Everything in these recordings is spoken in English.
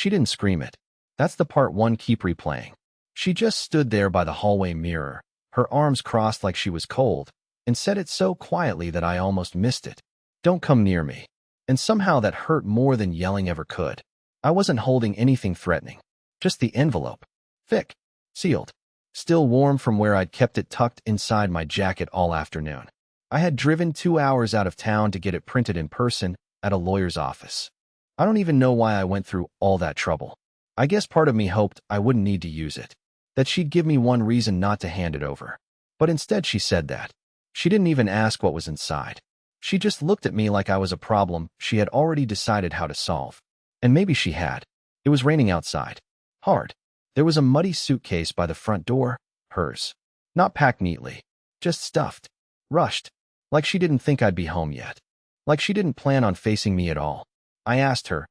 She didn't scream it. That's the part one keep replaying. She just stood there by the hallway mirror, her arms crossed like she was cold, and said it so quietly that I almost missed it. Don't come near me. And somehow that hurt more than yelling ever could. I wasn't holding anything threatening. Just the envelope. Thick. Sealed. Still warm from where I'd kept it tucked inside my jacket all afternoon. I had driven 2 hours out of town to get it printed in person at a lawyer's office. I don't even know why I went through all that trouble. I guess part of me hoped I wouldn't need to use it, that she'd give me one reason not to hand it over. But instead she said that. She didn't even ask what was inside. She just looked at me like I was a problem she had already decided how to solve. And maybe she had. It was raining outside. Hard. There was a muddy suitcase by the front door, hers. Not packed neatly. Just stuffed. Rushed. Like she didn't think I'd be home yet. Like she didn't plan on facing me at all. I asked her,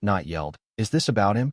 not yelled, "Is this about him?"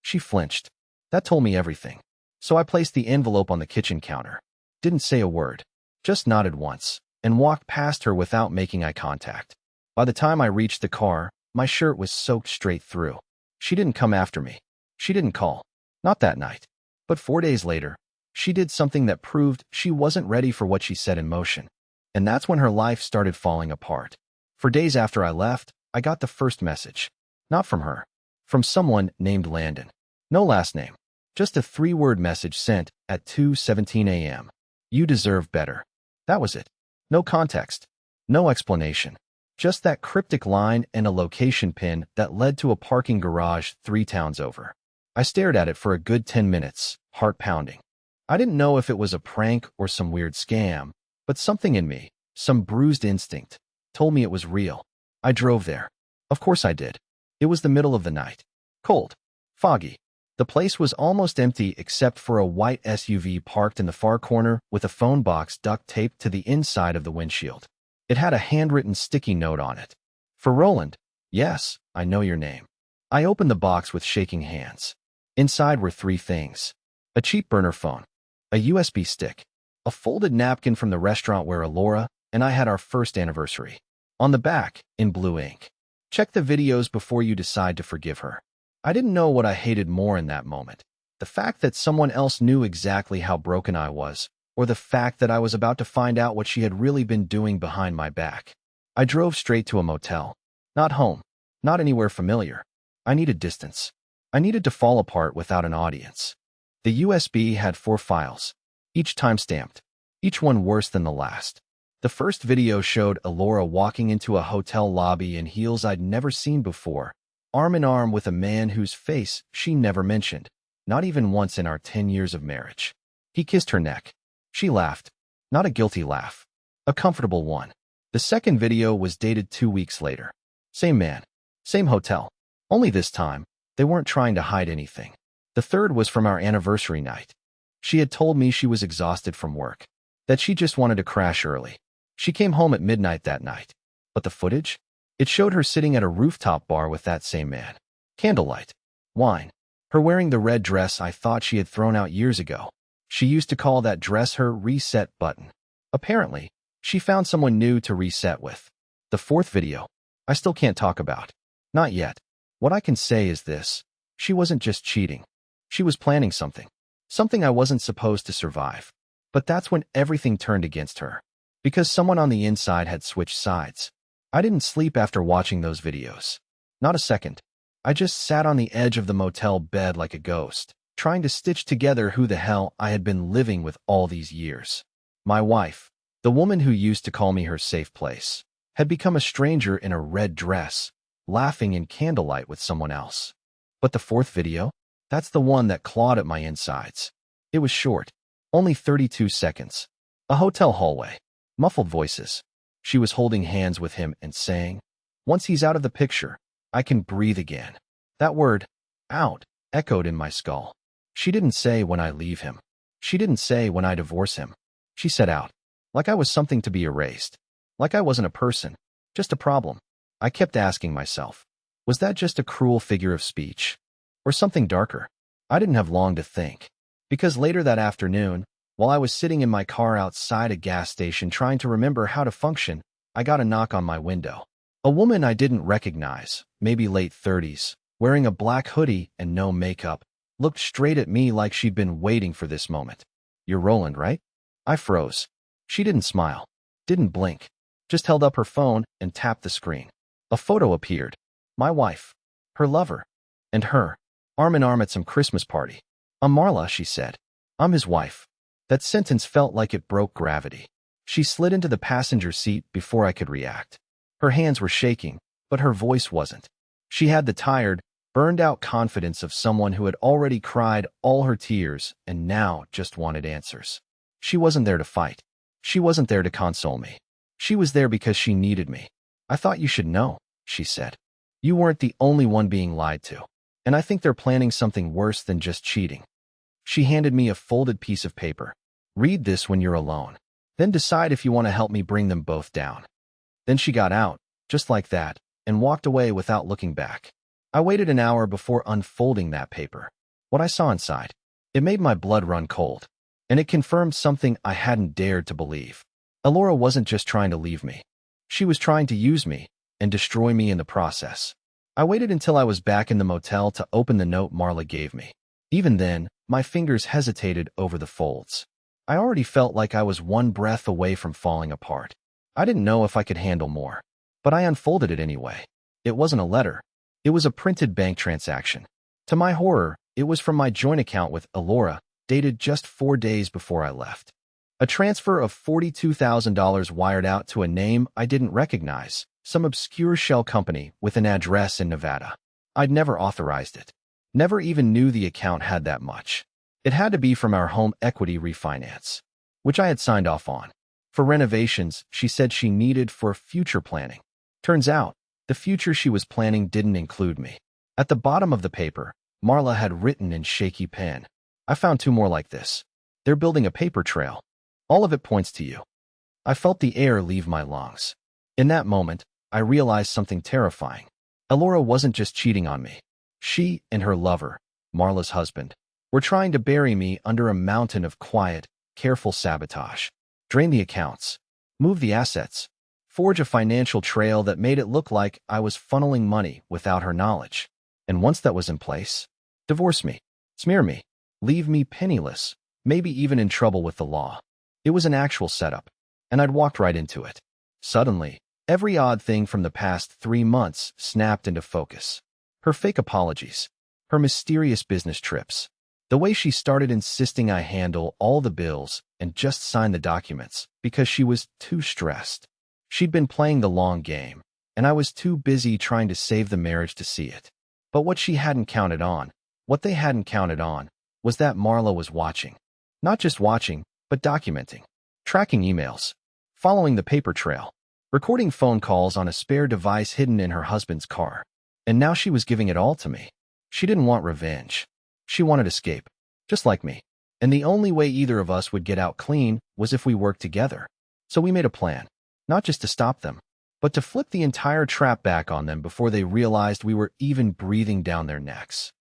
She flinched. That told me everything. So I placed the envelope on the kitchen counter. Didn't say a word. Just nodded once, and walked past her without making eye contact. By the time I reached the car, my shirt was soaked straight through. She didn't come after me. She didn't call. Not that night. But 4 days later, she did something that proved she wasn't ready for what she set in motion. And that's when her life started falling apart. For days after I left, I got the first message. Not from her. From someone named Landon. No last name. Just a 3-word message sent at 2:17 a.m. You deserve better. That was it. No context. No explanation. Just that cryptic line and a location pin that led to a parking garage 3 towns over. I stared at it for a good 10 minutes, heart pounding. I didn't know if it was a prank or some weird scam, but something in me, some bruised instinct, told me it was real. I drove there. Of course I did. It was the middle of the night. Cold. Foggy. The place was almost empty except for a white SUV parked in the far corner with a phone box duct taped to the inside of the windshield. It had a handwritten sticky note on it. For Roland. Yes, I know your name. I opened the box with shaking hands. Inside were 3 things. A cheap burner phone. A USB stick. A folded napkin from the restaurant where Alora and I had our first anniversary. On the back, in blue ink. Check the videos before you decide to forgive her. I didn't know what I hated more in that moment. The fact that someone else knew exactly how broken I was, or the fact that I was about to find out what she had really been doing behind my back. I drove straight to a motel. Not home. Not anywhere familiar. I needed distance. I needed to fall apart without an audience. The USB had 4 files, each time-stamped, each one worse than the last. The first video showed Alora walking into a hotel lobby in heels I'd never seen before, arm in arm with a man whose face she never mentioned, not even once in our 10 years of marriage. He kissed her neck. She laughed. Not a guilty laugh. A comfortable one. The second video was dated 2 weeks later. Same man. Same hotel. Only this time, they weren't trying to hide anything. The third was from our anniversary night. She had told me she was exhausted from work, that she just wanted to crash early. She came home at midnight that night. But the footage? It showed her sitting at a rooftop bar with that same man. Candlelight. Wine. Her wearing the red dress I thought she had thrown out years ago. She used to call that dress her reset button. Apparently, she found someone new to reset with. The fourth video, I still can't talk about. Not yet. What I can say is this. She wasn't just cheating. She was planning something. Something I wasn't supposed to survive. But that's when everything turned against her. Because someone on the inside had switched sides. I didn't sleep after watching those videos. Not a second. I just sat on the edge of the motel bed like a ghost, trying to stitch together who the hell I had been living with all these years. My wife, the woman who used to call me her safe place, had become a stranger in a red dress, laughing in candlelight with someone else. But the fourth video? That's the one that clawed at my insides. It was short. Only 32 seconds. A hotel hallway. Muffled voices. She was holding hands with him and saying, "Once he's out of the picture, I can breathe again." That word, out, echoed in my skull. She didn't say when I leave him. She didn't say when I divorce him. She said out. Like I was something to be erased. Like I wasn't a person. Just a problem. I kept asking myself, was that just a cruel figure of speech? Or something darker? I didn't have long to think. Because later that afternoon, while I was sitting in my car outside a gas station trying to remember how to function, I got a knock on my window. A woman I didn't recognize, maybe late 30s, wearing a black hoodie and no makeup, looked straight at me like she'd been waiting for this moment. "You're Roland, right?" I froze. She didn't smile, didn't blink, just held up her phone and tapped the screen. A photo appeared. My wife, her lover, and her, arm in arm at some Christmas party. "I'm Marla," she said. "I'm his wife." That sentence felt like it broke gravity. She slid into the passenger seat before I could react. Her hands were shaking, but her voice wasn't. She had the tired, burned-out confidence of someone who had already cried all her tears and now just wanted answers. She wasn't there to fight. She wasn't there to console me. She was there because she needed me. "I thought you should know," she said. "You weren't the only one being lied to. And I think they're planning something worse than just cheating." She handed me a folded piece of paper. "Read this when you're alone. Then decide if you want to help me bring them both down." Then she got out, just like that, and walked away without looking back. I waited an hour before unfolding that paper. What I saw inside, it made my blood run cold. And it confirmed something I hadn't dared to believe. Elora wasn't just trying to leave me. She was trying to use me and destroy me in the process. I waited until I was back in the motel to open the note Marla gave me. Even then, my fingers hesitated over the folds. I already felt like I was one breath away from falling apart. I didn't know if I could handle more. But I unfolded it anyway. It wasn't a letter. It was a printed bank transaction. To my horror, it was from my joint account with Elora, dated just 4 days before I left. A transfer of $42,000 wired out to a name I didn't recognize, some obscure shell company with an address in Nevada. I'd never authorized it. Never even knew the account had that much. It had to be from our home equity refinance, which I had signed off on. For renovations, she said she needed for future planning. Turns out, the future she was planning didn't include me. At the bottom of the paper, Marla had written in shaky pen, "I found 2 more like this. They're building a paper trail. All of it points to you." I felt the air leave my lungs. In that moment, I realized something terrifying. Elora wasn't just cheating on me. She and her lover, Marla's husband, were trying to bury me under a mountain of quiet, careful sabotage. Drain the accounts, move the assets, forge a financial trail that made it look like I was funneling money without her knowledge. And once that was in place, divorce me, smear me, leave me penniless, maybe even in trouble with the law. It was an actual setup, and I'd walked right into it. Suddenly, every odd thing from the past 3 months snapped into focus. Her fake apologies, her mysterious business trips, the way she started insisting I handle all the bills and just sign the documents because she was too stressed. She'd been playing the long game, and I was too busy trying to save the marriage to see it. But what they hadn't counted on, was that Marla was watching. Not just watching, but documenting, tracking emails, following the paper trail, recording phone calls on a spare device hidden in her husband's car. And now she was giving it all to me. She didn't want revenge. She wanted escape, just like me. And the only way either of us would get out clean was if we worked together. So we made a plan, not just to stop them, but to flip the entire trap back on them before they realized we were even breathing down their necks.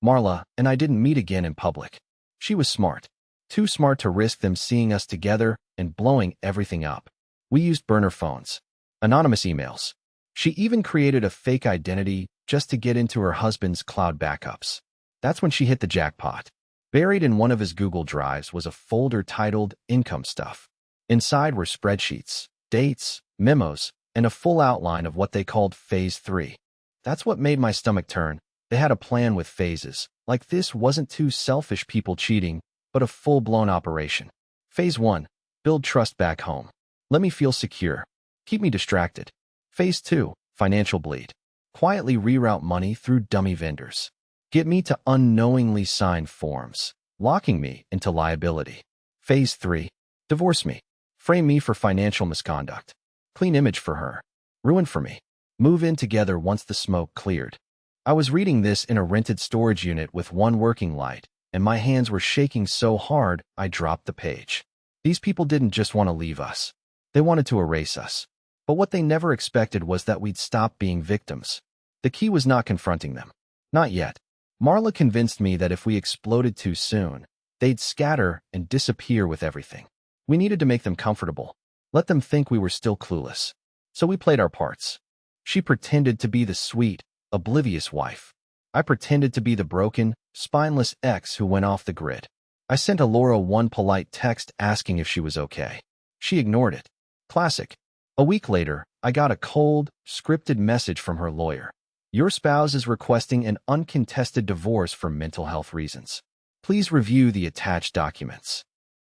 Marla and I didn't meet again in public. She was smart, too smart to risk them seeing us together and blowing everything up. We used burner phones, anonymous emails. She even created a fake identity just to get into her husband's cloud backups. That's when she hit the jackpot. Buried in one of his Google Drives was a folder titled Income Stuff. Inside were spreadsheets, dates, memos, and a full outline of what they called Phase 3. That's what made my stomach turn. They had a plan with phases. Like this wasn't 2 selfish people cheating, but a full-blown operation. Phase 1, build trust back home. Let me feel secure. Keep me distracted. Phase 2, financial bleed. Quietly reroute money through dummy vendors. Get me to unknowingly sign forms, locking me into liability. Phase 3, divorce me. Frame me for financial misconduct. Clean image for her. Ruin for me. Move in together once the smoke cleared. I was reading this in a rented storage unit with one working light, and my hands were shaking so hard I dropped the page. These people didn't just want to leave us. They wanted to erase us. But what they never expected was that we'd stop being victims. The key was not confronting them. Not yet. Marla convinced me that if we exploded too soon, they'd scatter and disappear with everything. We needed to make them comfortable, let them think we were still clueless. So we played our parts. She pretended to be the sweet, oblivious wife. I pretended to be the broken, spineless ex who went off the grid. I sent Alora one polite text asking if she was okay. She ignored it. Classic. A week later, I got a cold, scripted message from her lawyer. Your spouse is requesting an uncontested divorce for mental health reasons. Please review the attached documents.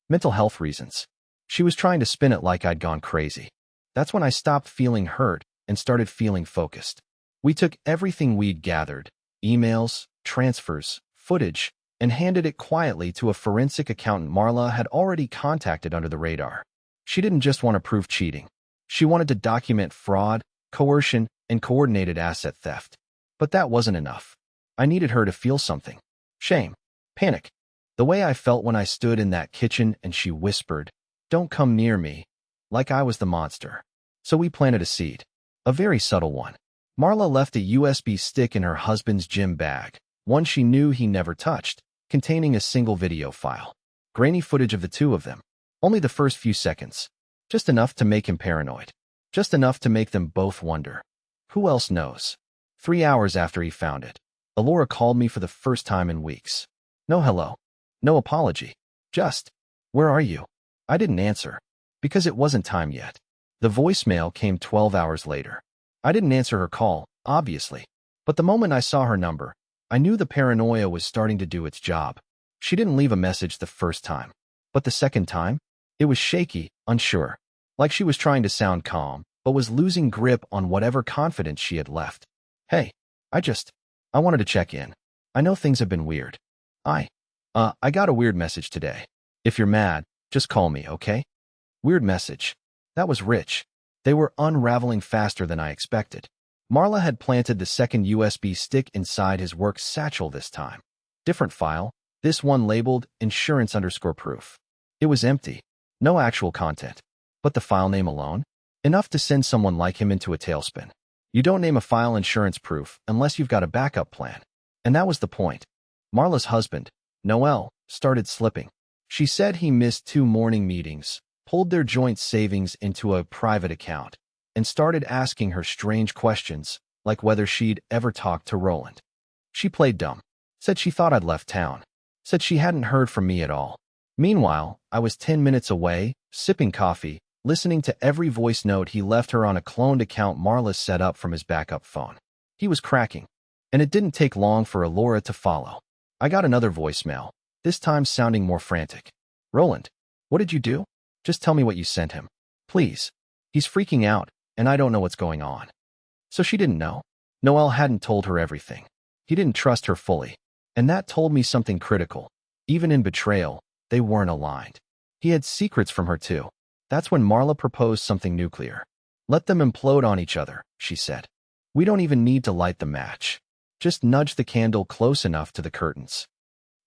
Mental health reasons. She was trying to spin it like I'd gone crazy. That's when I stopped feeling hurt and started feeling focused. We took everything we'd gathered, emails, transfers, footage, and handed it quietly to a forensic accountant Marla had already contacted under the radar. She didn't just want to prove cheating. She wanted to document fraud, coercion, and coordinated asset theft. But that wasn't enough. I needed her to feel something. Shame. Panic. The way I felt when I stood in that kitchen and she whispered, "Don't come near me," like I was the monster. So we planted a seed. A very subtle one. Marla left a USB stick in her husband's gym bag, one she knew he never touched, containing a single video file. Grainy footage of the two of them. Only the first few seconds. Just enough to make him paranoid. Just enough to make them both wonder. Who else knows? 3 hours after he found it, Alora called me for the first time in weeks. No hello. No apology. Just, "Where are you?" I didn't answer. Because it wasn't time yet. The voicemail came 12 hours later. I didn't answer her call, obviously. But the moment I saw her number, I knew the paranoia was starting to do its job. She didn't leave a message the first time. But the second time, it was shaky, unsure. Like she was trying to sound calm, but was losing grip on whatever confidence she had left. "Hey, I wanted to check in. I know things have been weird. I got a weird message today. If you're mad, just call me, okay?" Weird message. That was rich. They were unraveling faster than I expected. Marla had planted the second USB stick inside his work satchel this time. Different file, this one labeled insurance_proof. It was empty. No actual content. But the file name alone? Enough to send someone like him into a tailspin. You don't name a file insurance proof unless you've got a backup plan. And that was the point. Marla's husband, Noel, started slipping. She said he missed 2 morning meetings, pulled their joint savings into a private account, and started asking her strange questions, like whether she'd ever talked to Roland. She played dumb. Said she thought I'd left town. Said she hadn't heard from me at all. Meanwhile, I was 10 minutes away, sipping coffee, listening to every voice note he left her on a cloned account Marla set up from his backup phone. He was cracking. And it didn't take long for Alora to follow. I got another voicemail, this time sounding more frantic. "Roland, what did you do? Just tell me what you sent him. Please. He's freaking out, and I don't know what's going on." So she didn't know. Noel hadn't told her everything. He didn't trust her fully. And that told me something critical. Even in betrayal, they weren't aligned. He had secrets from her too. That's when Marla proposed something nuclear. "Let them implode on each other," she said. "We don't even need to light the match. Just nudge the candle close enough to the curtains."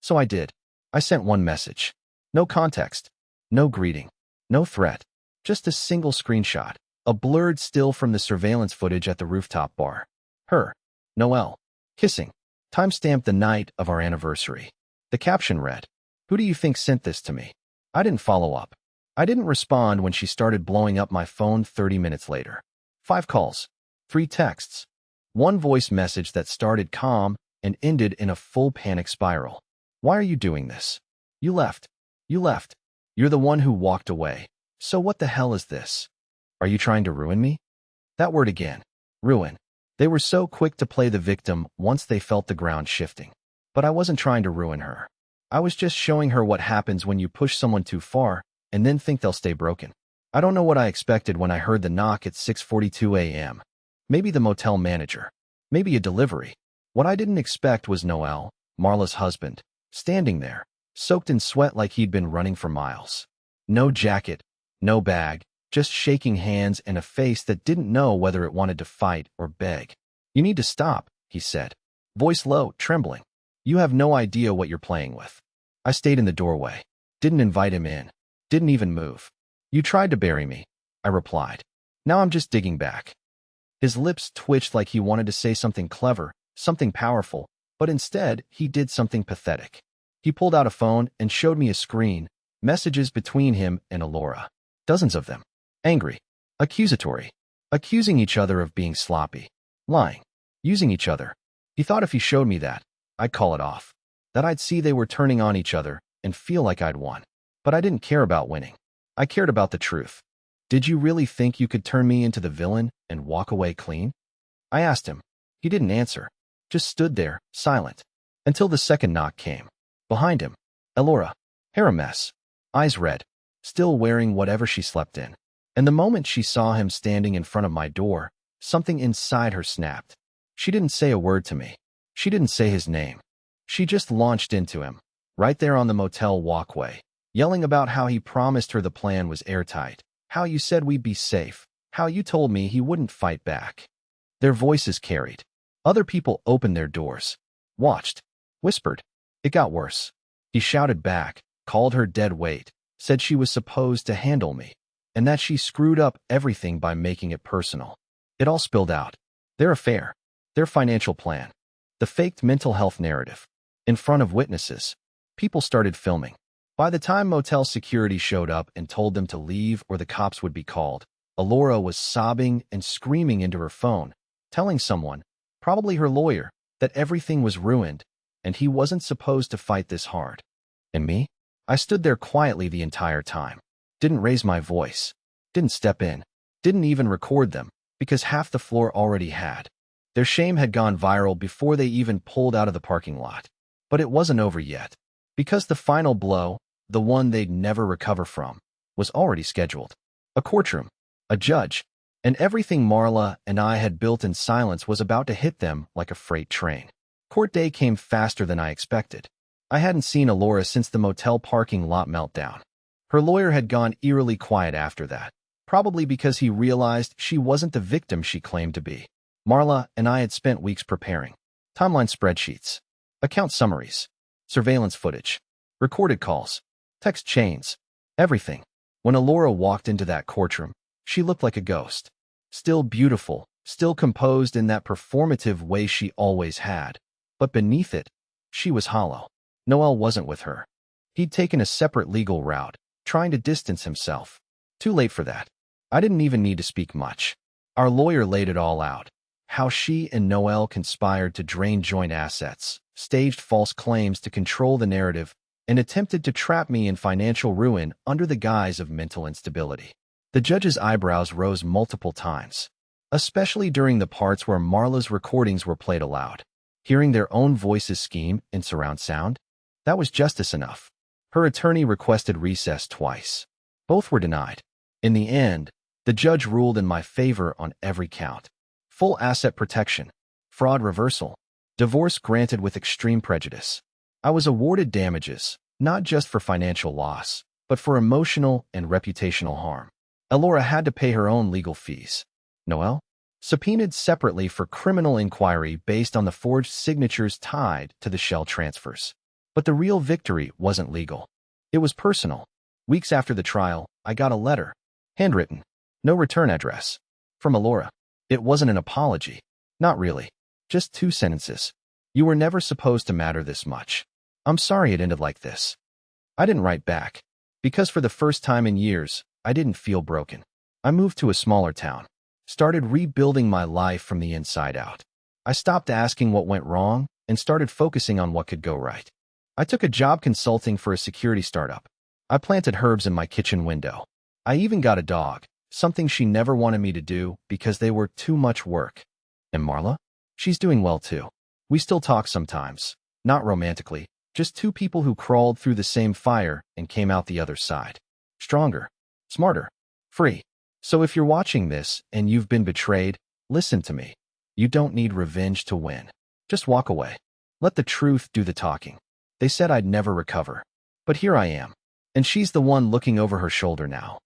So I did. I sent one message. No context. No greeting. No threat. Just a single screenshot. A blurred still from the surveillance footage at the rooftop bar. Her. Noel. Kissing. Timestamped the night of our anniversary. The caption read, "Who do you think sent this to me?" I didn't follow up. I didn't respond when she started blowing up my phone 30 minutes later. 5 calls. 3 texts. 1 voice message that started calm and ended in a full panic spiral. "Why are you doing this? You left. You left. You're the one who walked away. So what the hell is this? Are you trying to ruin me?" That word again. Ruin. They were so quick to play the victim once they felt the ground shifting. But I wasn't trying to ruin her. I was just showing her what happens when you push someone too far and then think they'll stay broken. I don't know what I expected when I heard the knock at 6:42 a.m. Maybe the motel manager. Maybe a delivery. What I didn't expect was Noel, Marla's husband, standing there, soaked in sweat like he'd been running for miles. No jacket, no bag, just shaking hands and a face that didn't know whether it wanted to fight or beg. "You need to stop," he said, voice low, trembling. "You have no idea what you're playing with." I stayed in the doorway. Didn't invite him in. Didn't even move. "You tried to bury me," I replied. "Now I'm just digging back." His lips twitched like he wanted to say something clever, something powerful, but instead he did something pathetic. He pulled out a phone and showed me a screen, messages between him and Alora. Dozens of them. Angry. Accusatory. Accusing each other of being sloppy. Lying. Using each other. He thought if he showed me that, I'd call it off. That I'd see they were turning on each other and feel like I'd won. But I didn't care about winning. I cared about the truth. Did you really think you could turn me into the villain and walk away clean? I asked him. He didn't answer. Just stood there, silent. Until the second knock came. Behind him, Elora. Hair a mess. Eyes red. Still wearing whatever she slept in. And the moment she saw him standing in front of my door, something inside her snapped. She didn't say a word to me. She didn't say his name. She just launched into him, right there on the motel walkway, yelling about how he promised her the plan was airtight, how you said we'd be safe, how you told me he wouldn't fight back. Their voices carried. Other people opened their doors, watched, whispered. It got worse. He shouted back, called her dead weight, said she was supposed to handle me, and that she screwed up everything by making it personal. It all spilled out. Their affair, their financial plan, the faked mental health narrative. In front of witnesses, people started filming. By the time motel security showed up and told them to leave or the cops would be called, Elora was sobbing and screaming into her phone, telling someone, probably her lawyer, that everything was ruined and he wasn't supposed to fight this hard. And me? I stood there quietly the entire time. Didn't raise my voice. Didn't step in. Didn't even record them, because half the floor already had. Their shame had gone viral before they even pulled out of the parking lot. But it wasn't over yet, because the final blow, the one they'd never recover from, was already scheduled. A courtroom, a judge, and everything Marla and I had built in silence was about to hit them like a freight train. Court day came faster than I expected. I hadn't seen Elora since the motel parking lot meltdown. Her lawyer had gone eerily quiet after that, probably because he realized she wasn't the victim she claimed to be. Marla and I had spent weeks preparing. Timeline spreadsheets, account summaries, surveillance footage, recorded calls, text chains, everything. When Elora walked into that courtroom, she looked like a ghost. Still beautiful, still composed in that performative way she always had. But beneath it, she was hollow. Noel wasn't with her. He'd taken a separate legal route, trying to distance himself. Too late for that. I didn't even need to speak much. Our lawyer laid it all out. How she and Noel conspired to drain joint assets, staged false claims to control the narrative, and attempted to trap me in financial ruin under the guise of mental instability. The judge's eyebrows rose multiple times, especially during the parts where Marla's recordings were played aloud. Hearing their own voices scheme in surround sound, that was justice enough. Her attorney requested recess twice. Both were denied. In the end, the judge ruled in my favor on every count. Full asset protection, fraud reversal, divorce granted with extreme prejudice. I was awarded damages, not just for financial loss, but for emotional and reputational harm. Elora had to pay her own legal fees. Noel? Subpoenaed separately for criminal inquiry based on the forged signatures tied to the shell transfers. But the real victory wasn't legal. It was personal. Weeks after the trial, I got a letter, handwritten, no return address, from Elora. It wasn't an apology. Not really. Just 2 sentences. You were never supposed to matter this much. I'm sorry it ended like this. I didn't write back, because for the first time in years, I didn't feel broken. I moved to a smaller town, started rebuilding my life from the inside out. I stopped asking what went wrong and started focusing on what could go right. I took a job consulting for a security startup. I planted herbs in my kitchen window. I even got a dog, something she never wanted me to do because they were too much work. And Marla? She's doing well too. We still talk sometimes, not romantically, just 2 people who crawled through the same fire and came out the other side. Stronger, smarter, free. So if you're watching this and you've been betrayed, listen to me. You don't need revenge to win. Just walk away. Let the truth do the talking. They said I'd never recover. But here I am. And she's the one looking over her shoulder now.